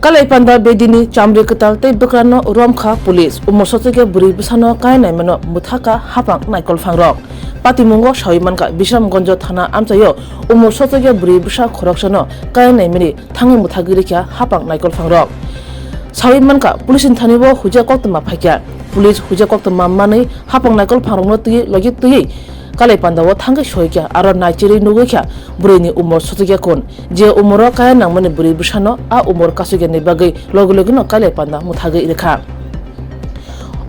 Kalaipanda bedini chamri ketal te bekrano romkha police umosotege buri bisano kainai meno muthaka hapang naikol fangrok patimungo shaimanka Bishamgonjo thana amchayo umosotege buri bisa khoroksano kainai meni thangi muthagirikya hapang naikol fangrok shaimanka police thanibo huja koktma phakya police huja koktma mani hapang naikol fangrokno tui logi tui Kalaipanda wo thangi shoikya aro naichiri nugekya burini umor sotege kon je umoro kaya nangmani buri bisano a umor kasuge ni bagai logologino Kalaipanda muthage irekha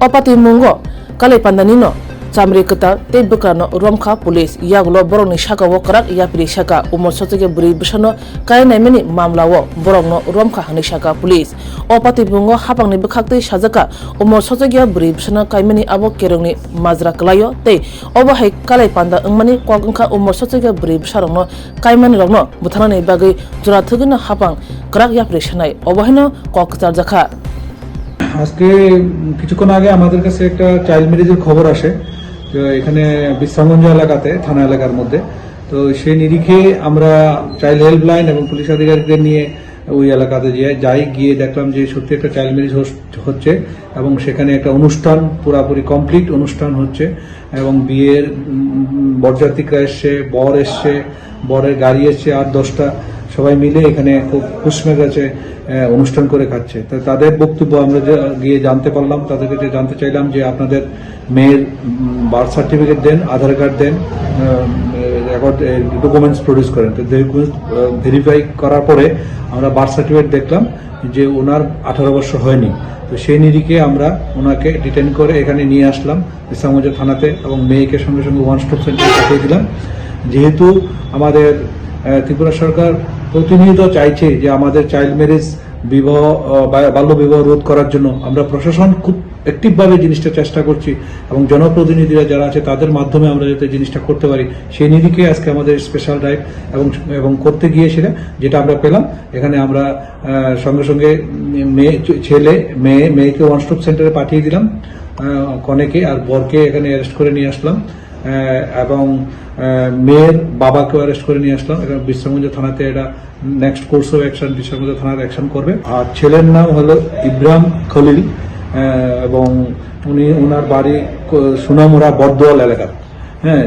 opati mungo Kalaipanda nino chamri kata te bekrano romkha police yaglo borongni shaka wo karak yapri shaka umor sotege buri bisano kaya naimani mamla wo borongno romkha hani shaka police opati mungo hapangni bekhakte sajaka umor sotege buri bisano kaimani abo kerongni majra klayo te obo hai Kalaipanda engmani kwagungkha umor sotege buri bisarongno kaimani rogno buthanani bagai jora thugino hapang karak yapri shanai obo haino koktar jakha আজকে কিছুক্ষণ আগে আমাদের কাছে একটা child ম্যারেজের খবর আসে তো এখানে বিশ্রামগঞ্জ এলাকাতে থানা এলাকার মধ্যে তো সেই নিরিখে আমরা চাইল্ড হেল্পলাইন এবং পুলিশ আধিকারিকদের নিয়ে ওই এলাকাতে যাই গিয়ে দেখলাম যে সত্যি একটা চাইল্ড ম্যারেজ হচ্ছে এবং সেখানে একটা অনুষ্ঠান পুরোপুরি কমপ্লিট অনুষ্ঠান হচ্ছে এবং বিয়ের বরযাত্রীরা এসছে বর এসছে বরের গাড়ি এসছে 8-10টা সবাই মিলে এখানে খুব খুশমে গেছে অনুষ্ঠান করে খাচ্ছে তো তাদের বক্তব্য আমরা গিয়ে জানতে পারলাম তাদের কাছে জানতে চাইলাম যে আপনাদের মেয়ের বার্থ সার্টিফিকেট দেন আধার কার্ড দেন রেকর্ড ডকুমেন্টস প্রডিউস করেন তো ভেরিফাই করার পরে আমরা বার্থ সার্টিফিকেট দেখলাম যে ওনার 18 বছর হয়নি তো সেই নিরিখে আমরা ওনাকে ডিটেইন করে এখানে নিয়ে আসলাম বিশ্রামগঞ্জ থানাতে এবং মেয়েকে সঙ্গে সঙ্গে ওয়ান স্টপ সেন্টারে পাঠিয়ে দিলাম যেহেতু আমাদের ত্রিপুরা সরকার প্রতিনিয়ত চাইছে যে আমাদের চাইল্ড ম্যারেজ বিবাহ বাল্য বিবাহ রোধ করার জন্য আমরা প্রশাসন খুব অ্যাক্টিভভাবে জিনিসটা চেষ্টা করছি এবং জনপ্রতিনিধিরা যারা আছে তাদের মাধ্যমে আমরা যাতে জিনিসটা করতে পারি সেই নিরিখে আজকে আমাদের স্পেশাল ড্রাইভ এবং করতে গিয়েছিল যেটা আমরা পেলাম এখানে আমরা সঙ্গে সঙ্গে মেয়েকে ওয়ান স্টপ সেন্টারে পাঠিয়ে দিলাম কনেকে আর বরকে এখানে অ্যারেস্ট করে নিয়ে আসলাম এবং মেয়ের বাবাকেও অ্যারেস্ট করে নিয়ে আসলাম এখানে বিশ্রামগঞ্জ থানাতে এটা next course of action Bishramganj থানার অ্যাকশন করবে আর ছেলের নাম হলো ইব্রাহিম খলিল এবং ওনার বাড়ি সোনামুড়া বরদোয়াল এলাকা হ্যাঁ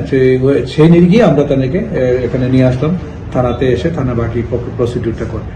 সেই নিরিখে আমরা তাদেরকে এখানে নিয়ে আসলাম থানাতে এসে থানা বাকি প্রসিডিউরটা করবে